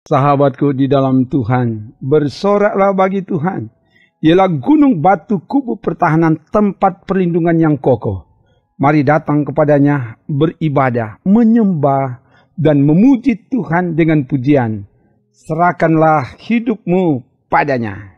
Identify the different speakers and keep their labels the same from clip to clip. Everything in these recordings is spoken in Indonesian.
Speaker 1: Sahabatku di dalam Tuhan, bersoraklah bagi Tuhan. Ialah gunung batu kubu pertahanan, tempat perlindungan yang kokoh. Mari datang kepadanya, beribadah, menyembah, dan memuji Tuhan dengan pujian. Serahkanlah hidupmu padanya.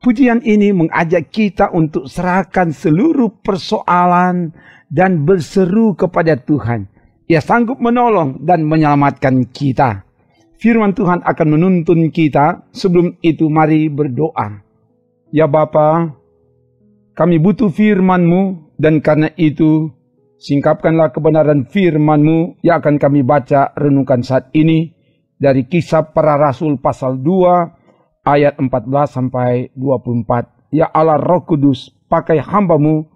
Speaker 1: Pujian ini mengajak kita untuk serahkan seluruh persoalan dan berseru kepada Tuhan. Ia sanggup menolong dan menyelamatkan kita. Firman Tuhan akan menuntun kita. Sebelum itu mari berdoa. Ya Bapa, kami butuh firman-Mu, dan karena itu singkapkanlah kebenaran firman-Mu yang akan kami baca renungkan saat ini dari Kisah Para Rasul pasal 2 ayat 14 sampai 24. Ya Allah Roh Kudus, pakai hamba-Mu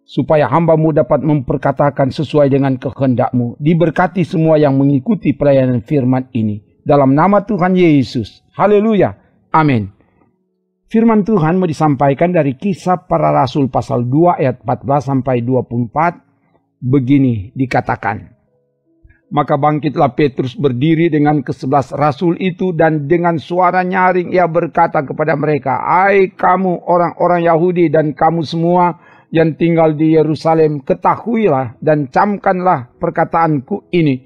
Speaker 1: supaya hamba-Mu dapat memperkatakan sesuai dengan kehendak-Mu. Diberkati semua yang mengikuti pelayanan firman ini. Dalam nama Tuhan Yesus. Haleluya. Amin. Firman Tuhan mau disampaikan dari Kisah Para Rasul pasal 2 ayat 14 sampai 24. Begini dikatakan. Maka bangkitlah Petrus berdiri dengan ke-11 rasul itu, dan dengan suara nyaring ia berkata kepada mereka, "Hai kamu orang-orang Yahudi dan kamu semua yang tinggal di Yerusalem, ketahuilah dan camkanlah perkataanku ini.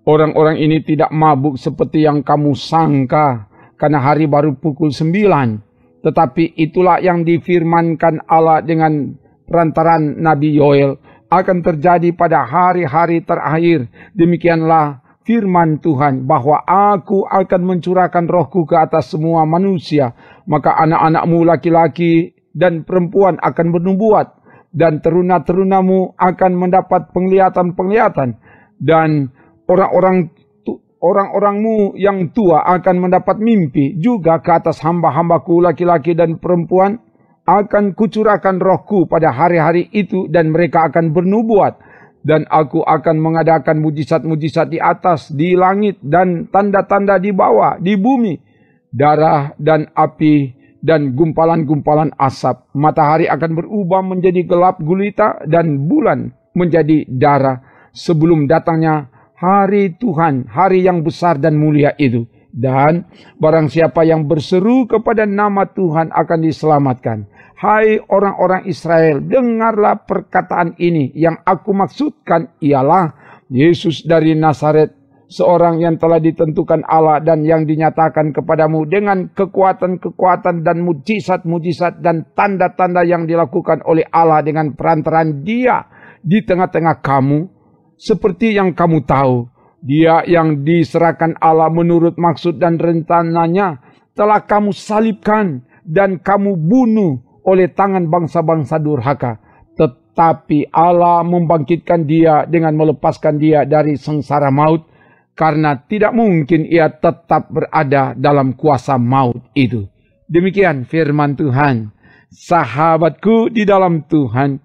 Speaker 1: Orang-orang ini tidak mabuk seperti yang kamu sangka, karena hari baru pukul 9. Tetapi itulah yang difirmankan Allah dengan perantaran Nabi Yoel. Akan terjadi pada hari-hari terakhir. Demikianlah firman Tuhan, bahwa aku akan mencurahkan rohku ke atas semua manusia. Maka anak-anakmu laki-laki dan perempuan akan bernubuat, dan teruna-terunamu akan mendapat penglihatan-penglihatan, dan orang-orangmu yang tua akan mendapat mimpi. Juga ke atas hamba-hambaku laki-laki dan perempuan akan kucurahkan rohku pada hari-hari itu, dan mereka akan bernubuat. Dan aku akan mengadakan mujizat-mujizat di atas, di langit, dan tanda-tanda di bawah, di bumi. Darah dan api dan gumpalan-gumpalan asap. Matahari akan berubah menjadi gelap gulita, dan bulan menjadi darah, sebelum datangnya hari Tuhan, hari yang besar dan mulia itu. Dan barang siapa yang berseru kepada nama Tuhan akan diselamatkan. Hai orang-orang Israel, dengarlah perkataan ini. Yang aku maksudkan ialah Yesus dari Nazaret, seorang yang telah ditentukan Allah dan yang dinyatakan kepadamu dengan kekuatan-kekuatan dan mujizat-mujizat dan tanda-tanda yang dilakukan oleh Allah dengan perantaran Dia di tengah-tengah kamu. Seperti yang kamu tahu, Dia yang diserahkan Allah menurut maksud dan rencananya telah kamu salibkan dan kamu bunuh oleh tangan bangsa-bangsa durhaka. Tetapi Allah membangkitkan Dia dengan melepaskan Dia dari sengsara maut, karena tidak mungkin Ia tetap berada dalam kuasa maut itu. Demikian firman Tuhan. Sahabatku di dalam Tuhan,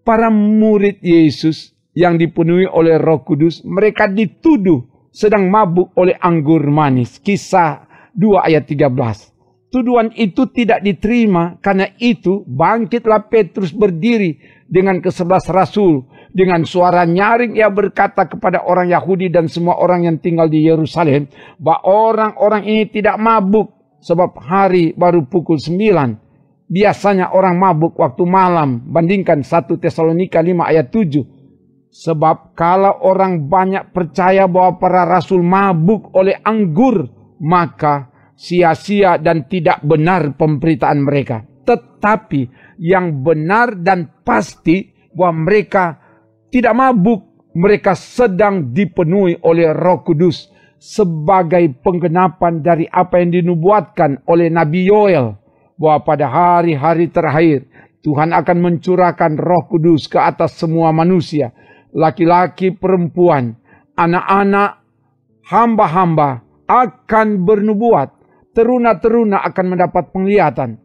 Speaker 1: para murid Yesus yang dipenuhi oleh Roh Kudus, mereka dituduh sedang mabuk oleh anggur manis. Kisah 2 ayat 13. Tuduhan itu tidak diterima. Karena itu bangkitlah Petrus berdiri dengan ke-11 rasul. Dengan suara nyaring ia berkata kepada orang Yahudi dan semua orang yang tinggal di Yerusalem, bahwa orang-orang ini tidak mabuk sebab hari baru pukul 9. biasanya orang mabuk waktu malam. Bandingkan 1 Tesalonika 5 ayat 7. Sebab kalau orang banyak percaya bahwa para rasul mabuk oleh anggur, maka sia-sia dan tidak benar pemberitaan mereka. Tetapi yang benar dan pasti bahwa mereka tidak mabuk, mereka sedang dipenuhi oleh Roh Kudus sebagai penggenapan dari apa yang dinubuatkan oleh Nabi Yoel, bahwa pada hari-hari terakhir Tuhan akan mencurahkan Roh Kudus ke atas semua manusia, laki-laki, perempuan, anak-anak, hamba-hamba akan bernubuat, teruna-teruna akan mendapat penglihatan,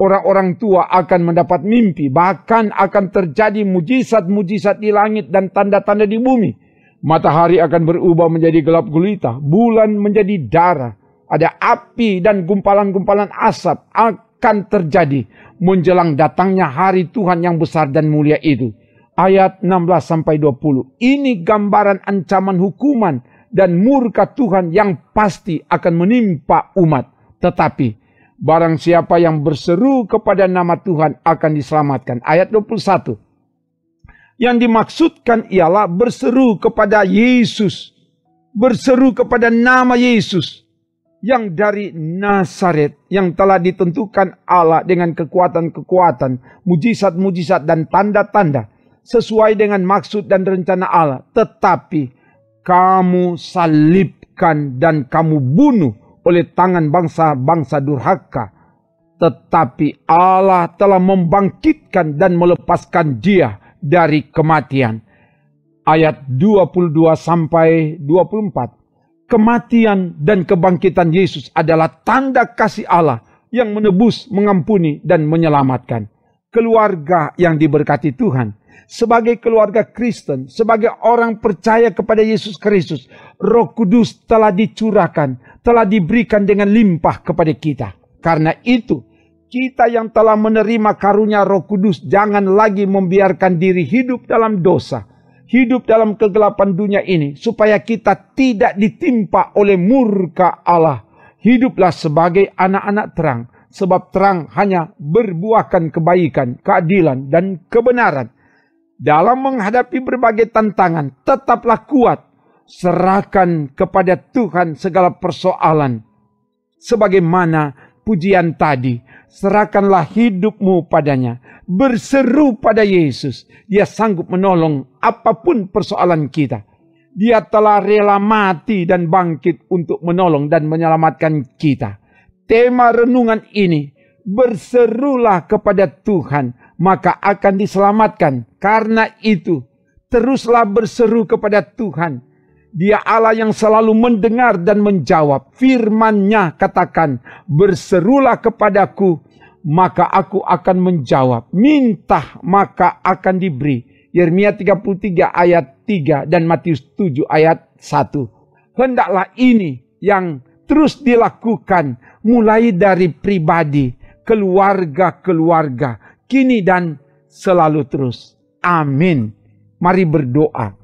Speaker 1: orang-orang tua akan mendapat mimpi, bahkan akan terjadi mujizat-mujizat di langit dan tanda-tanda di bumi. Matahari akan berubah menjadi gelap gulita, bulan menjadi darah, ada api dan gumpalan-gumpalan asap akan terjadi menjelang datangnya hari Tuhan yang besar dan mulia itu. Ayat 16-20. Ini gambaran ancaman hukuman dan murka Tuhan yang pasti akan menimpa umat. Tetapi barang siapa yang berseru kepada nama Tuhan akan diselamatkan. Ayat 21. Yang dimaksudkan ialah berseru kepada Yesus. Berseru kepada nama Yesus. Yang dari Nazaret, yang telah ditentukan Allah dengan kekuatan-kekuatan, mujizat-mujizat dan tanda-tanda, sesuai dengan maksud dan rencana Allah. Tetapi kamu salibkan dan kamu bunuh oleh tangan bangsa-bangsa durhaka. Tetapi Allah telah membangkitkan dan melepaskan dia dari kematian. Ayat 22-24. Kematian dan kebangkitan Yesus adalah tanda kasih Allah yang menebus, mengampuni, dan menyelamatkan. Keluarga yang diberkati Tuhan, sebagai keluarga Kristen, sebagai orang percaya kepada Yesus Kristus, Roh Kudus telah dicurahkan, telah diberikan dengan limpah kepada kita. Karena itu, kita yang telah menerima karunia Roh Kudus, jangan lagi membiarkan diri hidup dalam dosa, hidup dalam kegelapan dunia ini, supaya kita tidak ditimpa oleh murka Allah. Hiduplah sebagai anak-anak terang, sebab terang hanya berbuahkan kebaikan, keadilan, dan kebenaran. Dalam menghadapi berbagai tantangan, tetaplah kuat. Serahkan kepada Tuhan segala persoalan. Sebagaimana pujian tadi, serahkanlah hidupmu padanya. Berseru pada Yesus. Dia sanggup menolong apapun persoalan kita. Dia telah rela mati dan bangkit untuk menolong dan menyelamatkan kita. Tema renungan ini, berserulah kepada Tuhan, maka akan diselamatkan. Karena itu, teruslah berseru kepada Tuhan. Dia Allah yang selalu mendengar dan menjawab. Firman-Nya katakan, berserulah kepadaku, maka aku akan menjawab. Minta, maka akan diberi. Yeremia 33 ayat 3 dan Matius 7 ayat 1. Hendaklah ini yang terus dilakukan mulai dari pribadi, keluarga-keluarga, kini dan selalu terus. Amin. Mari berdoa.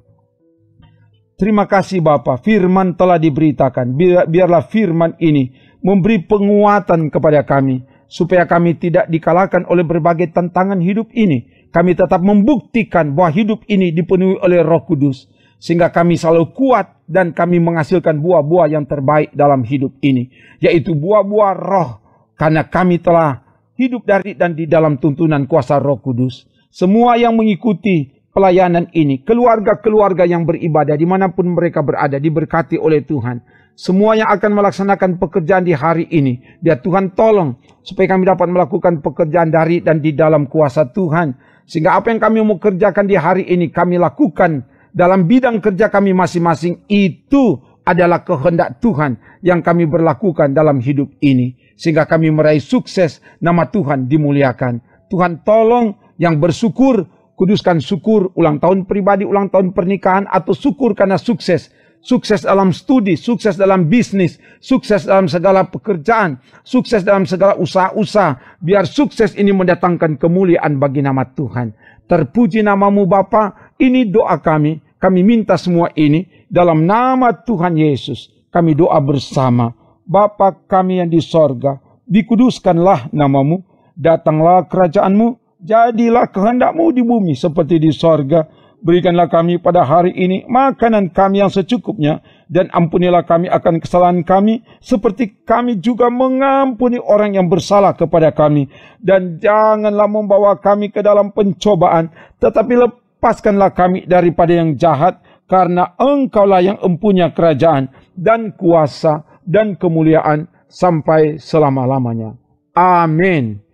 Speaker 1: Terima kasih Bapa, firman telah diberitakan. Biarlah firman ini memberi penguatan kepada kami, supaya kami tidak dikalahkan oleh berbagai tantangan hidup ini. Kami tetap membuktikan bahwa hidup ini dipenuhi oleh Roh Kudus, sehingga kami selalu kuat dan kami menghasilkan buah-buah yang terbaik dalam hidup ini, yaitu buah-buah roh, karena kami telah hidup dari dan di dalam tuntunan kuasa Roh Kudus. Semua yang mengikuti pelayanan ini, keluarga-keluarga yang beribadah dimanapun mereka berada, diberkati oleh Tuhan. Semua yang akan melaksanakan pekerjaan di hari ini, biar Tuhan tolong supaya kami dapat melakukan pekerjaan dari dan di dalam kuasa Tuhan. Sehingga apa yang kami mau kerjakan di hari ini, kami lakukan dalam bidang kerja kami masing-masing. Itu adalah kehendak Tuhan yang kami berlakukan dalam hidup ini. Sehingga kami meraih sukses, nama Tuhan dimuliakan. Tuhan tolong yang bersyukur, kuduskan syukur, ulang tahun pribadi, ulang tahun pernikahan, atau syukur karena sukses. Sukses dalam studi, sukses dalam bisnis, sukses dalam segala pekerjaan, sukses dalam segala usaha-usaha. Biar sukses ini mendatangkan kemuliaan bagi nama Tuhan. Terpuji namamu Bapa, ini doa kami. Kami minta semua ini dalam nama Tuhan Yesus. Kami doa bersama. Bapa kami yang di sorga, dikuduskanlah namamu, Datanglah kerajaan-Mu, jadilah kehendak-Mu di bumi seperti di sorga. Berikanlah kami pada hari ini makanan kami yang secukupnya, dan ampunilah kami akan kesalahan kami, seperti kami juga mengampuni orang yang bersalah kepada kami. Dan janganlah membawa kami ke dalam pencobaan, tetapi lepaskanlah kami daripada yang jahat, karena Engkaulah yang empunya kerajaan, dan kuasa, dan kemuliaan, sampai selama-lamanya. Amin.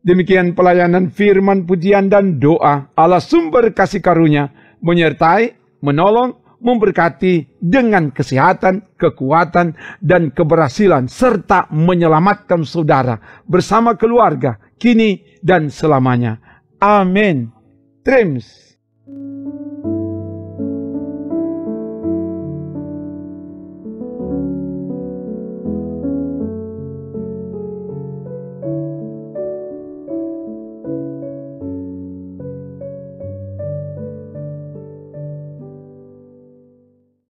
Speaker 1: Demikian pelayanan firman, pujian, dan doa. Allah sumber kasih karunia menyertai, menolong, memberkati dengan kesehatan, kekuatan, dan keberhasilan, serta menyelamatkan saudara bersama keluarga, kini dan selamanya. Amin. Trims.